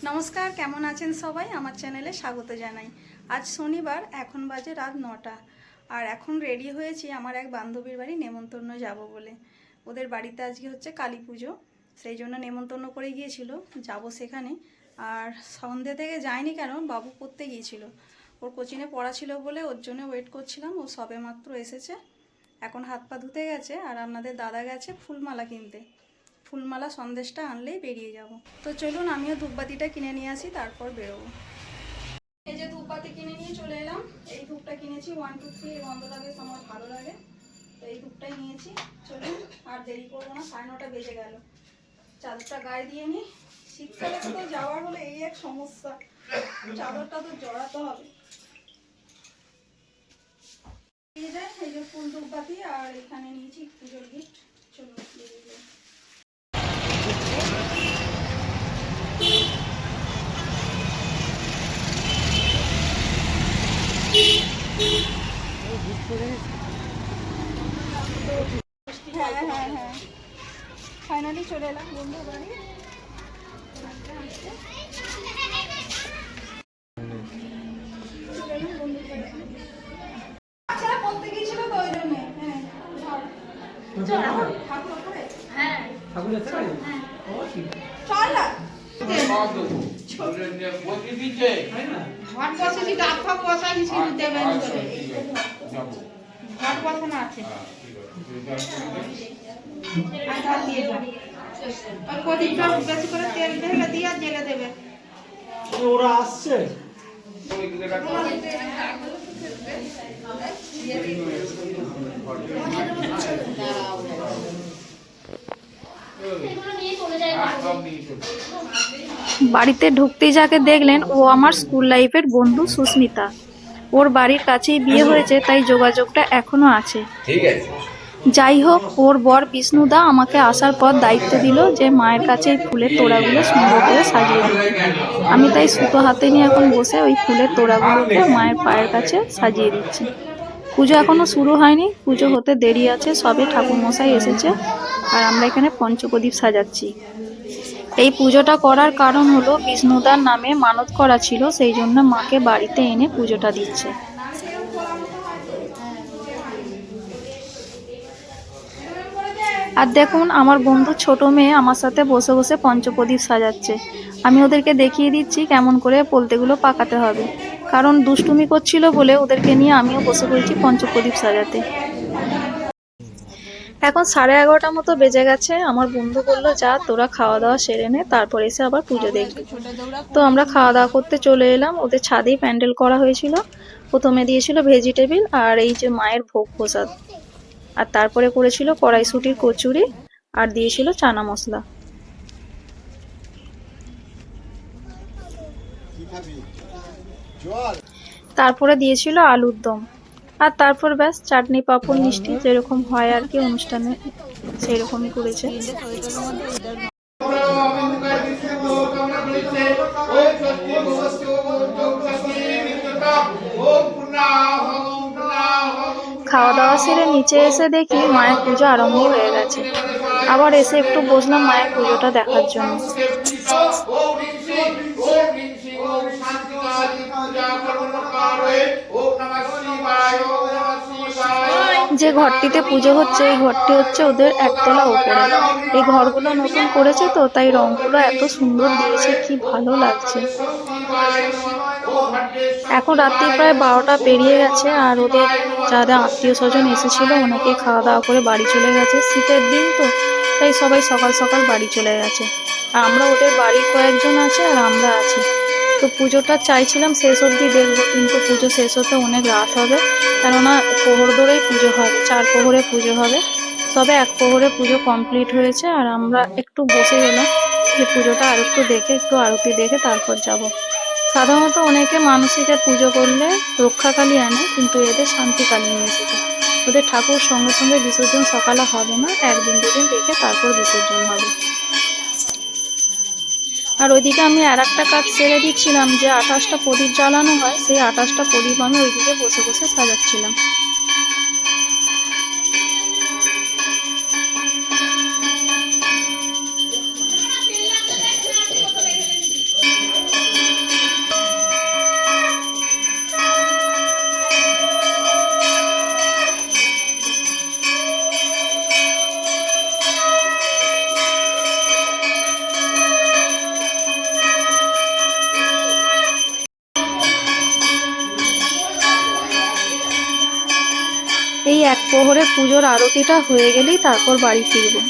নমস্কার, কেমন আছেন সবাই? আমার চ্যানেলে স্বাগত জানাই। আজ শনিবার, এখন বাজে রাত 9টা। আর এখন রেডি হয়েছি আমার এক বান্ধবীর বাড়ি নেমন্তন্ন যাব বলে। ওদের বাড়িতে আজকে হচ্ছে কালী পুজো, সেই জন্য নেমন্তন্ন করে গিয়েছিল, যাব সেখানে। আর সন্ধ্যে থেকে যায়নি, কেন বাবু পড়তে গিয়েছিল, ওর কোচিংয়ে পড়া ছিল বলে ওর জন্য ওয়েট করছিলাম। ও সবে মাত্র এসেছে, এখন হাত পা ধুতে গেছে। আর আপনাদের দাদা গেছে ফুলমালা কিনতে, ফুলমালা সন্দেশটা আনলেই বেরিয়ে যাব। তো চলুন আমিও ধূপবাতিটা কিনে নিয়ে আসি, তারপর বেরোবো। এই যে ধূপবাতি কিনে নিয়ে চলে এলাম। এই ধূপটা কিনেছি 1 2 3, এই গন্ধটা বেশ আমার ভালো লাগে, তো এই ধূপটাই নিয়েছি। চলুন আর দেরি করবো না, 9:30 বেজে গেল। চাদরটা গায়ে দিয়ে নিই। শীতকালে তো যাওয়ার হলে এই এক সমস্যা, চাদরটা তো জড়াতে হবে। এই যে ফুল ধূপবাতি, আর এখানে নিয়েছি পুজোর গিফট। চলুন বেরিয়ে যাই। হ্যাঁ হ্যাঁ হ্যাঁ, ফাইনালি চলে এলাম বন্ধুর বাড়ি। পড়তে গিয়েছিল তো ওই জন্যে। হ্যাঁ চল না বেশি করে তেল ঢেলে দিয়ে জেলে দেবে। ওরা আসছে বাড়িতে ঢুকতেই যাকে দেখলেন, ও আমার স্কুল লাইফের বন্ধু সুস্মিতা। ওর বাড়ির কাছেই বিয়ে হয়েছে, তাই যোগাযোগটা এখনো আছে। যাই হোক, ওর বর বিষ্ণুদা আমাকে আসার পর দায়িত্ব দিল যে মায়ের কাছে এই ফুলের তোড়াগুলো সুন্দর করে সাজিয়ে দিতে। আমি তাই সুতো হাতে নিয়ে এখন বসে ওই ফুলের তোড়াগুলোকে মায়ের পায়ের কাছে সাজিয়ে দিচ্ছি। পুজো এখনো শুরু হয়নি, পুজো হতে দেরি আছে, সবে ঠাকুরমশাই এসেছে আর আমরা এখানে পঞ্চপ্রদীপ সাজাচ্ছি। এই পুজোটা করার কারণ হলো বিষ্ণুদার নামে মানত করা ছিল, সেই জন্য মাকে বাড়িতে এনে পুজোটা দিচ্ছে। আর দেখুন, আমার বন্ধু ছোট মেয়ে আমার সাথে বসে বসে পঞ্চপ্রদীপ সাজাচ্ছে। আমি ওদেরকে দেখিয়ে দিচ্ছি কেমন করে পোলতেগুলো পাকাতে হবে, কারণ দুষ্টুমি করছিল বলে ওদেরকে নিয়ে আমিও বসে পড়েছি পঞ্চপ্রদীপ সাজাতে। এখন 11:30 মতো বেজে গেছে। আমার বন্ধু বললো, যা তোরা খাওয়া দাওয়া সেরে নে, তারপর এসে আবার পুজো দেখবি। তো আমরা খাওয়া দাওয়া করতে চলে এলাম। ওদের ছাদেই প্যান্ডেল করা হয়েছিল। প্রথমে দিয়েছিল ভেজিটেবিল আর এই যে মায়ের ভোগ প্রসাদ, আর তারপরে করেছিল কড়াইশুটির কচুরি, আর দিয়েছিল চানা মশলা। তারপরে দিয়েছিল আলুর দম, আর তারপর ব্যাস চাটনি পাঁপড় মিষ্টি, যেরকম হয় আর কি অনুষ্ঠানে, সেই রকমই করেছে। খাওয়া দাওয়া সেরে নিচে এসে দেখি মায়ের পুজো আরম্ভ হয়ে গেছে। আবার এসে একটু বসলাম মায়ের পুজোটা দেখার জন্য। যে ঘরটিতে পুজো হচ্ছে, এই ঘরটি হচ্ছে ওদের একতলা উপরে। এই ঘরগুলো নতুন করেছে তো, তাই রংগুলো এত সুন্দর দিয়েছে, কি ভালো লাগছে। এখন রাত্রি প্রায় 12টা পেরিয়ে গেছে, আর ওদের যারা আত্মীয় স্বজন এসেছিল অনেকে খাওয়া দাওয়া করে বাড়ি চলে গেছে। শীতের দিন তো, তাই সবাই সকাল সকাল বাড়ি চলে গেছে। আর আমরা ওদের বাড়ির কয়েকজন আছে আর আমরা আছি। তো পুজোটা চাইছিলাম শেষ অবধি দেখবো, কিন্তু পুজো শেষ হতে অনেক রাত হবে, কেননা প্রহর ধরেই পুজো হবে, 4 প্রহরে পুজো হবে। সবে 1 প্রহরে পুজো কমপ্লিট হয়েছে, আর আমরা একটু বসে গেলাম যে পুজোটা আর একটু দেখে, একটু আরতি দেখে তারপর যাব। সাধারণত অনেকে মানসিকের পুজো করলে রক্ষাকালী আনে, কিন্তু এদের শান্তিকালী নিয়েছিল। ওদের ঠাকুর সঙ্গে সঙ্গে বিসর্জন সকালে হবে না, 1 দিন 2 দিন রেখে তারপর বিসর্জন হবে। আর ওইদিকে আমি আর একটা কাজ সেরে দিচ্ছিলাম, যে 28টা প্রদীপ জ্বালানো হয়, সেই 28টা প্রদীপ আমি ওইদিকে বসে বসে সাজাচ্ছিলাম। এক প্রহরে পুজোর আরতিটা হয়ে গেলেই তারপর বাড়ি ফিরবো।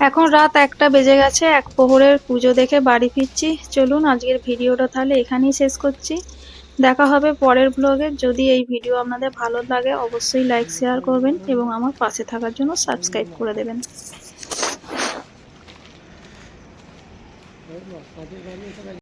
এখন রাত 1টা বেজে গেছে, এক প্রহরের পুজো দেখে বাড়ি ফিরছি। চলুন আজকের ভিডিওটা তাহলে এখানেই শেষ করছি। দেখা হবে পরের ব্লগে। যদি এই ভিডিও আপনাদের ভালো লাগে অবশ্যই লাইক শেয়ার করবেন এবং আমার পাশে থাকার জন্য সাবস্ক্রাইব করে দেবেন।